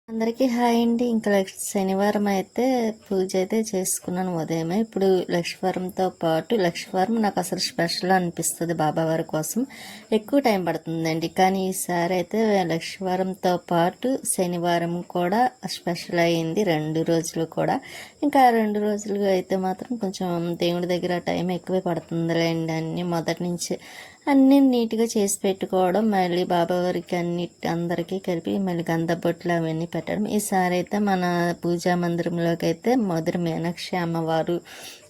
అందరికీ హాయ్ అండి. ఇంకా శనివారం అయితే పూజ అయితే చేసుకున్నాను ఉదయమే. ఇప్పుడు లక్ష్మీవారంతో పాటు లక్ష్మీవారం నాకు అసలు స్పెషల్ అనిపిస్తుంది బాబావారి కోసం. ఎక్కువ టైం పడుతుందండి, కానీ ఈసారి అయితే లక్ష్మీవారంతో పాటు శనివారం కూడా స్పెషల్ అయ్యింది. 2 రోజులు కూడా. ఇంకా 2 రోజులు అయితే మాత్రం కొంచెం దేవుడి దగ్గర టైం ఎక్కువే పడుతుందిలేండి. అన్నీ మొదటి నుంచి అన్నీ నీట్గా చేసి పెట్టుకోవడం, మళ్ళీ బాబావారికి అందరికీ కలిపి మళ్ళీ గంధబొట్లు అవన్నీ పెట్టడం. ఈసారి అయితే మన పూజా మందిరంలోకి అయితే మధుర మీనాక్షి అమ్మవారు,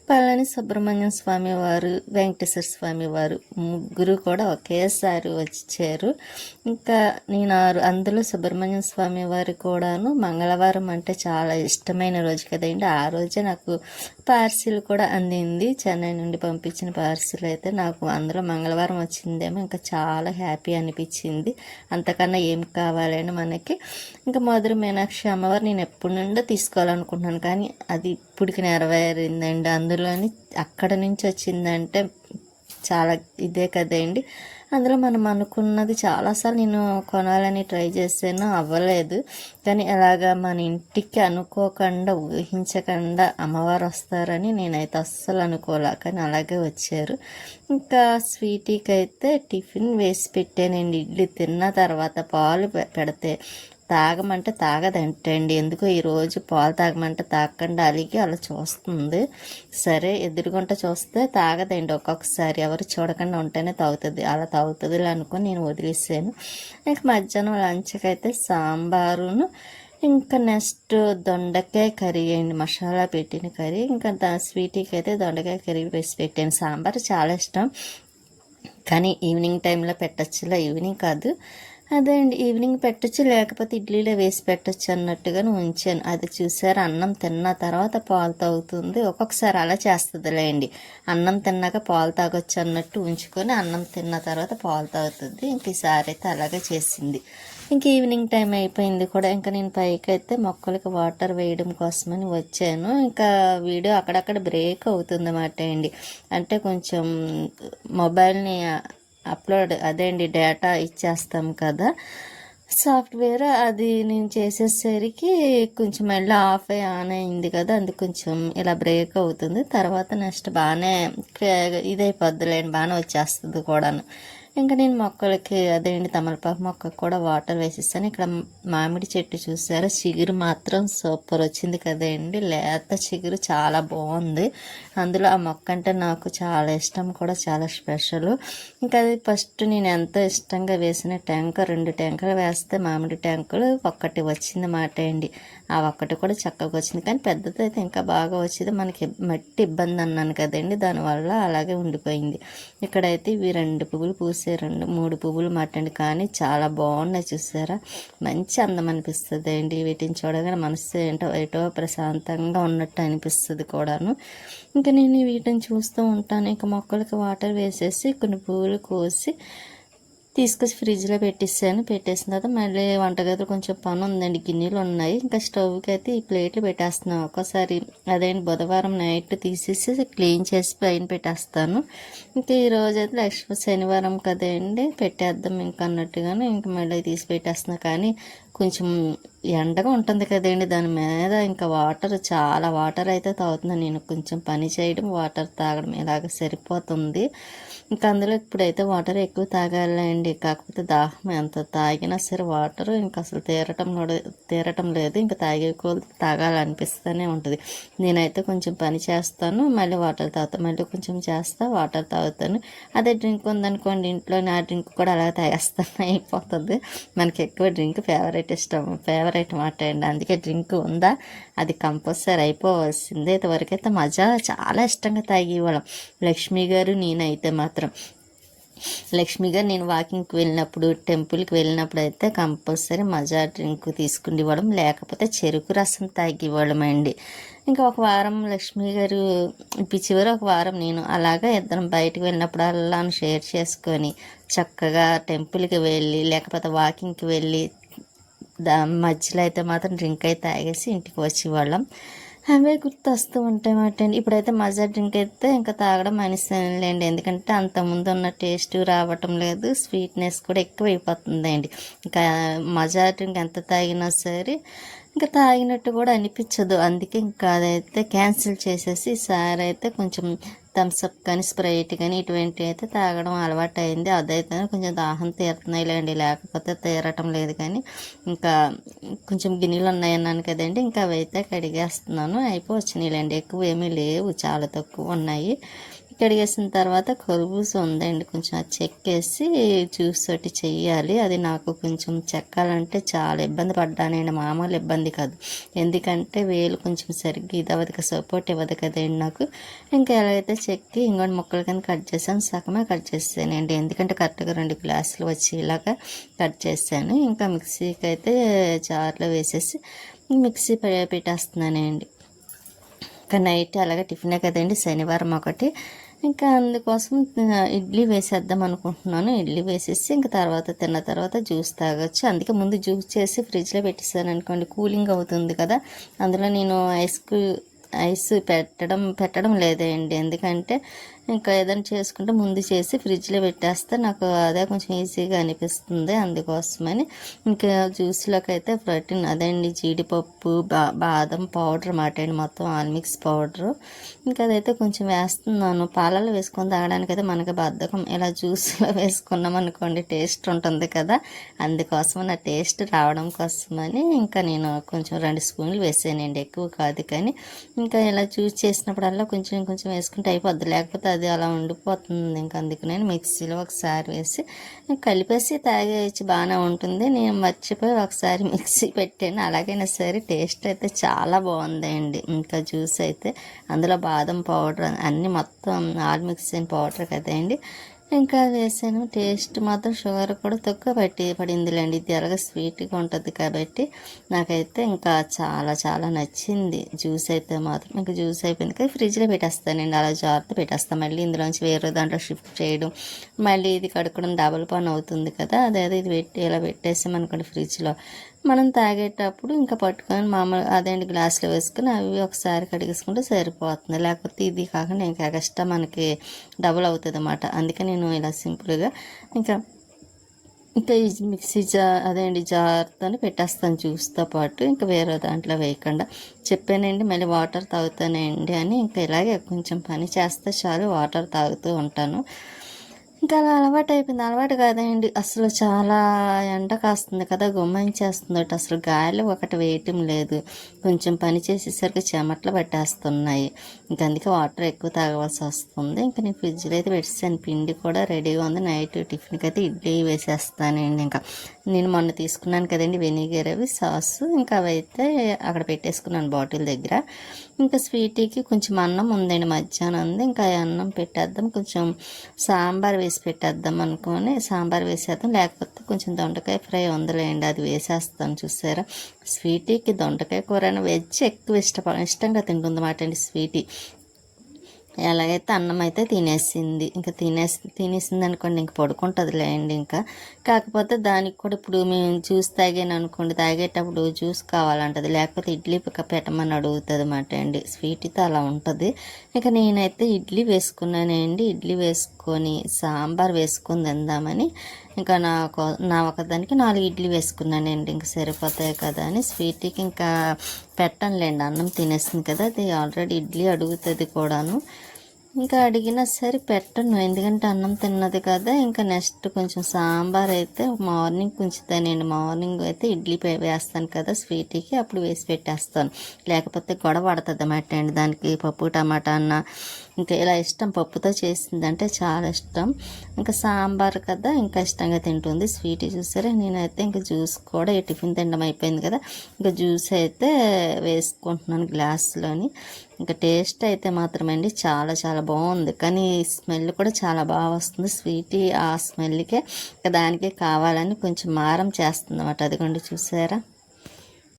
పళని సుబ్రహ్మణ్యం స్వామి వారు, వెంకటేశ్వర స్వామి వారు ముగ్గురు కూడా ఒకేసారి వచ్చారు. ఇంకా నేను అందులో సుబ్రహ్మణ్యం స్వామి వారు కూడాను మంగళవారం అంటే చాలా ఇష్టమైన రోజు కదండి. ఆ రోజే నాకు పార్సిల్ కూడా అందింది. చెన్నై నుండి పంపించిన పార్సిల్ అయితే నాకు అందులో మంగళవారం వచ్చిందేమో. ఇంకా చాలా హ్యాపీ అనిపించింది. అంతకన్నా ఏం కావాలని మనకి. ఇంకా మధుర మీనాక్షి అమ్మవారు నేను ఎప్పటి నుండో తీసుకోవాలనుకుంటున్నాను, కానీ అది ఇప్పటికి నెరవేరిందండి. అందులోని అక్కడ నుంచి వచ్చిందంటే చాలా ఇదే కదండి. అందులో మనం అనుకున్నది చాలాసార్లు నేను కొనాలని ట్రై చేసాను, అవ్వలేదు. కానీ అలాగా మన ఇంటికి అనుకోకుండా ఊహించకుండా అమ్మవారు వస్తారని నేనైతే అస్సలు అనుకోలే, కానీ అలాగే వచ్చారు. ఇంకా స్వీటీకి అయితే టిఫిన్ వేసి పెట్టానండి. ఇడ్లీ తిన్న తర్వాత పాలు పెడితే తాగమంటే తాగదంటండి. ఎందుకో ఈరోజు పాలు తాగమంటే తాగకుండా అలిగి అలా చూస్తుంది. సరే ఎదురుగుంట చూస్తే తాగదండి. ఒక్కొక్కసారి ఎవరు చూడకుండా ఉంటేనే తాగుతుంది. అలా తాగుతుంది అనుకుని నేను వదిలేసాను. ఇంకా మధ్యాహ్నం లంచ్కి అయితే సాంబారును, ఇంకా నెక్స్ట్ దొండకాయ కర్రీ అండి, మసాలా పెట్టిన కర్రీ. ఇంకా స్వీటీకి అయితే దొండకాయ కర్రీ వేసి పెట్టాను. సాంబార్ చాలా ఇష్టం, కానీ ఈవినింగ్ టైంలో పెట్టచ్చులా, ఈవినింగ్ కాదు అదే అండి, ఈవినింగ్ పెట్టచ్చు, లేకపోతే ఇడ్లీలో వేసి పెట్టచ్చు అన్నట్టుగా ఉంచాను. అది చూసారు, అన్నం తిన్న తర్వాత పాలు తాగుతుంది. ఒక్కొక్కసారి అలా చేస్తుందిలేండి. అన్నం తిన్నాక పాలు తాగొచ్చు అన్నట్టు ఉంచుకొని అన్నం తిన్న తర్వాత పాలు తాగుతుంది. ఇంక ఈసారి అయితే అలాగే చేసింది. ఇంక ఈవినింగ్ టైం అయిపోయింది కూడా. ఇంకా నేను పైకి అయితే మొక్కలకి వాటర్ వేయడం కోసమని వచ్చాను. ఇంకా వీడియో అక్కడక్కడ బ్రేక్ అవుతుంది అన్నమాట అండి. అంటే కొంచెం మొబైల్ని అప్లోడ్ అదే అండి, డేటా ఇచ్చేస్తాం కదా సాఫ్ట్వేర్, అది నేను చేసేసరికి కొంచెం మళ్ళీ ఆఫ్ అయ్యి ఆన్ అయింది కదా, అందుకు కొంచెం ఇలా బ్రేక్ అవుతుంది. తర్వాత నెక్స్ట్ బాగానే ఇదైపోద్దులేండి, బాగానే వచ్చేస్తుంది కూడాను. ఇంకా నేను మొక్కలకి అదేంటి తమలపాకు మొక్కకు కూడా వాటర్ వేసిస్తాను. ఇక్కడ మామిడి చెట్టు చూసారా, చిగురు మాత్రం సూపర్ వచ్చింది కదండి. లేత చిగురు చాలా బాగుంది. అందులో ఆ మొక్క అంటే నాకు చాలా ఇష్టం కూడా, చాలా స్పెషల్. ఇంకా అది ఫస్ట్ నేను ఎంతో ఇష్టంగా వేసిన ట్యాంకర్, 2 ట్యాంకర్లు వేస్తే మామిడి ట్యాంకులు ఒక్కటి వచ్చింది మాట అండి. ఆ ఒక్కటి కూడా చక్కగా వచ్చింది, కానీ పెద్దది అయితే ఇంకా బాగా వచ్చింది. మనకి మట్టి ఇబ్బంది అన్నాను కదండి, దానివల్ల అలాగే ఉండిపోయింది. ఇక్కడైతే ఇవి 2 పువ్వులు పూసి 3 పువ్వులు మట్టండి, కానీ చాలా బాగున్నాయి చూసారా. మంచి అందం అనిపిస్తుంది అండి. వీటిని చూడగానే మనసు ఏంటో ఏటో ప్రశాంతంగా ఉన్నట్టు అనిపిస్తుంది కూడాను. ఇంకా నేను వీటిని చూస్తూ ఉంటాను. ఇంకా మొక్కలకి వాటర్ వేసేసి కొన్ని పువ్వులు కోసి తీసుకొచ్చి ఫ్రిడ్జ్లో పెట్టేసాను. పెట్టేసిన తర్వాత మళ్ళీ వంటగదిలో కొంచెం పని ఉందండి, గిన్నెలు ఉన్నాయి. ఇంకా స్టవ్కి అయితే ఈ ప్లేట్లు పెట్టేస్తున్నాను. ఒక్కోసారి అదేంటి బుధవారం నైట్ తీసేసి క్లీన్ చేసి పైన పెట్టేస్తాను. ఇంకా ఈరోజు అయితే శనివారం కదండి, పెట్టేద్దాం ఇంకా అన్నట్టుగానే ఇంకా మళ్ళీ తీసి పెట్టేస్తున్నా. కానీ కొంచెం ఎండగా ఉంటుంది కదండి, దాని మీద ఇంకా చాలా వాటర్ అయితే తాగుతున్నాను నేను. కొంచెం పని చేయడం, వాటర్ తాగడం ఇలాగ సరిపోతుంది. ఇంకా అందులో ఇప్పుడైతే వాటర్ ఎక్కువ తాగాలండి. కాకపోతే దాహం ఎంత తాగినా సరే వాటర్ ఇంకా అసలు తీరటం లేదు. ఇంకా తాగే కొద్ది తాగాలనిపిస్తూనే ఉంటుంది. నేనైతే కొంచెం పని చేస్తాను, మళ్ళీ వాటర్ తాగుతాను, మళ్ళీ కొంచెం చేస్తా, వాటర్ తాగుతాను. అదే డ్రింక్ ఉందనుకోండి ఇంట్లో, నా డ్రింక్ కూడా అలా తాగేస్తాను, అయిపోతుంది. మనకి ఎక్కువ డ్రింక్ ఫేవరెట్ మాట అండి. అందుకే డ్రింక్ ఉందా అది కంపల్సరీ అయిపోవలసిందే. ఇంతవరకైతే మజా చాలా ఇష్టంగా తాగేవాళ్ళం లక్ష్మి గారు, నేనైతే మాత్రం. లక్ష్మి గారు నేను వాకింగ్కి వెళ్ళినప్పుడు, టెంపుల్కి వెళ్ళినప్పుడు అయితే కంపల్సరీ మజా డ్రింక్ తీసుకునేవాళ్ళం, లేకపోతే చెరుకు రసం తాగేవాళ్ళం అండి. ఇంకా ఒక వారం లక్ష్మి గారు ఇప్పించేవారు, ఒక వారం నేను. అలాగా ఇద్దరం బయటకు వెళ్ళినప్పుడు అలా షేర్ చేసుకొని చక్కగా టెంపుల్కి వెళ్ళి లేకపోతే వాకింగ్కి వెళ్ళి మధ్యలో అయితే మాత్రం డ్రింక్ అయితే తాగేసి ఇంటికి వచ్చేవాళ్ళం. అవే గుర్తొస్తూ ఉంటాయి మాట అండి. ఇప్పుడైతే మజా డ్రింక్ అయితే ఇంకా తాగడం మానేసానులేండి. ఎందుకంటే అంతకుముందు ఉన్న టేస్ట్ రావటం లేదు, స్వీట్నెస్ కూడా ఎక్కువైపోతుందండి. ఇంకా మజా డ్రింక్ ఎంత తాగినా సరే ఇంకా తాగినట్టు కూడా అనిపించదు. అందుకే ఇంకా అదైతే క్యాన్సిల్ చేసేసి ఈసారి అయితే కొంచెం థమ్స్అప్ కానీ స్ప్రైట్ కానీ ఇటువంటివి అయితే తాగడం అలవాటు అయింది. అదైతే కొంచెం దాహం తీరుతున్నాయిలేండి, లేకపోతే తీరటం లేదు. కానీ ఇంకా కొంచెం గిన్నెలు ఉన్నాయన్నాను కదండి, ఇంకా అవి అయితే కడిగేస్తున్నాను. అయిపోవచ్చినాయిలేండి, ఎక్కువ ఏమీ లేవు, చాలా తక్కువ ఉన్నాయి. కడిగేసిన తర్వాత కర్బూజ ఉందండి, కొంచెం అది చెక్కేసి జ్యూస్ తోటి చెయ్యాలి. అది నాకు కొంచెం చెక్కాలంటే చాలా ఇబ్బంది పడ్డానండి, మామూలు ఇబ్బంది కాదు. ఎందుకంటే వేలు కొంచెం సరిగ్గా ఇది అవ్వదు కదా, సపోర్ట్ ఇవ్వదు కదండి నాకు. ఇంకా ఎలా అయితే చెక్కి ఇంకోటి ముక్కల కింద కట్ చేశాను, సగమే కట్ చేసానండి. ఎందుకంటే కరెక్ట్గా 2 గ్లాసులు వచ్చేలాగా కట్ చేశాను. ఇంకా మిక్సీకి అయితే జార్లో వేసేసి మిక్సీ పెట్టేస్తున్నానండి. ఇంకా నైట్ అలాగే టిఫినే కదండి, శనివారం ఒకటి. ఇంకా అందుకోసం ఇడ్లీ వేసేద్దాం అనుకుంటున్నాను. ఇడ్లీ వేసేసి ఇంకా తర్వాత తిన్న తర్వాత జ్యూస్ తాగొచ్చు. అందుకే ముందు జ్యూస్ చేసి ఫ్రిడ్జ్లో పెట్టేసాను అనుకోండి, కూలింగ్ అవుతుంది కదా. అందులో నేను ఐస్ పెట్టడం లేదండి. ఎందుకంటే ఇంకా ఏదైనా చేసుకుంటే ముందు చేసి ఫ్రిడ్జ్లో పెట్టేస్తే నాకు అదే కొంచెం ఈజీగా అనిపిస్తుంది. అందుకోసమని ఇంకా జ్యూస్లోకి అయితే ప్రోటీన్ అదండి, జీడిపప్పు బాదం పౌడర్ మాట అండి, మొత్తం ఆల్ మిక్స్ పౌడరు. ఇంకా అదైతే కొంచెం వేస్తున్నాను. పాలలో వేసుకొని తాగడానికి అయితే మనకి బద్ధకం, ఇలా జ్యూస్లో వేసుకున్నాం అనుకోండి టేస్ట్ ఉంటుంది కదా. అందుకోసం నా టేస్ట్ రావడం కోసమని ఇంకా నేను కొంచెం 2 స్పూన్లు వేసానండి, ఎక్కువ కాదు. కానీ ఇంకా ఇలా జ్యూస్ చేసినప్పుడల్లా కొంచెం కొంచెం వేసుకుంటే అయిపోద్ది, లేకపోతే అది అలా ఉండిపోతుంది. ఇంకా అందుకు నేను మిక్సీలో ఒకసారి వేసి కలిపేసి తాగేయచ్చు, బాగానే ఉంటుంది. నేను మర్చిపోయి ఒకసారి మిక్సీ పెట్టాను, అలాగైనా సరే టేస్ట్ అయితే చాలా బాగుందండి. ఇంకా జ్యూస్ అయితే అందులో బాదం పౌడర్ అన్నీ మొత్తం ఆల్ మిక్స్ అయిన పౌడర్ కదండి, ఇంకా వేసాను. టేస్ట్ మాత్రం షుగర్ కూడా తక్కువ పడిందిలేండి. ఇది అలాగే స్వీట్గా ఉంటుంది కాబట్టి నాకైతే ఇంకా చాలా చాలా నచ్చింది. జ్యూస్ అయితే మాత్రం ఇంకా జ్యూస్ అయిపోయింది కదా, ఫ్రిడ్జ్లో పెట్టేస్తానండి, అలా జాగ్రత్త పెట్టేస్తాను. మళ్ళీ ఇందులోంచి వేరే దాంట్లో షిఫ్ట్ చేయడం, మళ్ళీ ఇది కడుక్కోవడం డబుల్ పని అవుతుంది కదా. అదేదో ఇది ఇలా పెట్టేసామనుకోండి ఫ్రిడ్జ్లో, మనం తాగేటప్పుడు ఇంకా పట్టుకొని మామూలు అదేంటి గ్లాసులో వేసుకొని అవి ఒకసారి కడిగేసుకుంటే సరిపోతుంది. లేకపోతే ఇది కాకుండా ఇంకా ఎక్స్ట్రా మనకి డబుల్ అవుతుంది అన్నమాట. అందుకే నేను ఇలా సింపుల్గా ఇంకా ఇంకా ఈ మిక్సీ అదేంటి జార్తో పెట్టేస్తాను జ్యూస్తో పాటు, ఇంకా వేరే దాంట్లో వేయకుండా. చెప్పానండి మళ్ళీ వాటర్ తాగుతానండి అని, ఇంకా ఇలాగే కొంచెం పని చేస్తే చాలు వాటర్ తాగుతూ ఉంటాను. ఇంకా అలా అలవాటు అయిపోయింది. అలవాటు కాదండి, అసలు చాలా ఎండ కాస్తుంది కదా, గుమ్మాయించేస్తుంది. అసలు గాలి ఒకటి వేయటం లేదు. కొంచెం పని చేసేసరికి చెమట్లు పట్టేస్తున్నాయి. ఇంకా అందుకే వాటర్ ఎక్కువ తాగవలసి వస్తుంది. ఇంకా నేను ఫ్రిడ్జ్లో అయితే పెట్టేసాను, పిండి కూడా రెడీగా ఉంది. నైట్ టిఫిన్కి అయితే ఇడ్లీ వేసేస్తానండి. ఇంకా నేను మొన్న తీసుకున్నాను కదండి వెనిగర్ అవి సాసు, ఇంకా అవి అయితే అక్కడ పెట్టేసుకున్నాను బాటిల్ దగ్గర. ఇంకా స్వీటీకి కొంచెం అన్నం ఉందండి, మధ్యాహ్నం ఉంది. ఇంకా అన్నం పెట్టేద్దాం, కొంచెం సాంబార్ వేసి పెట్టేద్దాం అనుకొని సాంబార్ వేసేద్దాం. లేకపోతే కొంచెం దొండకాయ ఫ్రై ఉందిలేండి, అది వేసేస్తాను. చూసారా, స్వీటీకి దొండకాయ కూర వెజ్ ఎక్కువ ఇష్టంగా తింటుందన్నమాట అండి స్వీటీ. ఎలాగైతే అన్నం అయితే తినేసింది. ఇంకా తినేసింది అనుకోండి, ఇంక పడుకుంటుందిలేండి. ఇంకా కాకపోతే దానికి కూడా ఇప్పుడు మేము జ్యూస్ తాగాను అనుకోండి, తాగేటప్పుడు జ్యూస్ కావాలంటది, లేకపోతే ఇడ్లీ పెట్టమని అడుగుతుంది అన్నమాట అండి. స్వీట్తో అలా ఉంటుంది. ఇక నేనైతే ఇడ్లీ వేసుకున్నానండి. ఇడ్లీ వేసుకొని సాంబార్ వేసుకొని తిందామని ఇంకా నా ఒకదానికి 4 ఇడ్లీ వేసుకున్నానండి. ఇంక సరిపోతాయి కదా అని. స్వీట్కి ఇంకా పెట్టనులేండి, అన్నం తినేసింది కదా, అది ఆల్రెడీ ఇడ్లీ అడుగుతుంది కూడాను. ఇంకా అడిగినా సరే పెట్టను, ఎందుకంటే అన్నం తిన్నది కదా. ఇంకా నెక్స్ట్ కొంచెం సాంబార్ అయితే మార్నింగ్ ఉంచుతానండి. మార్నింగ్ అయితే ఇడ్లీ వేస్తాను కదా స్వీట్కి, అప్పుడు వేసి పెట్టేస్తాను. లేకపోతే గొడవ పడుతుంది అన్నమాట అండి దానికి. పప్పు టమాటా అన్న ఇంకా ఇలా ఇష్టం, పప్పుతో చేసిందంటే చాలా ఇష్టం. ఇంకా సాంబార్ కదా ఇంకా ఇష్టంగా తింటుంది. స్వీట్ చూసారా, నేనైతే ఇంకా జ్యూస్ కూడా ఈ టిఫిన్ తినడం అయిపోయింది కదా, ఇంకా జ్యూస్ అయితే వేసుకుంటున్నాను గ్లాస్లోని. ఇంకా టేస్ట్ అయితే మాత్రమండి చాలా చాలా బాగుంది. కానీ స్మెల్ కూడా చాలా బాగా వస్తుంది. స్వీటీ ఆ స్మెల్కే దానికే కావాలని కొంచెం మారం చేస్తుంది అన్నమాట. అదిగోండి చూసారా.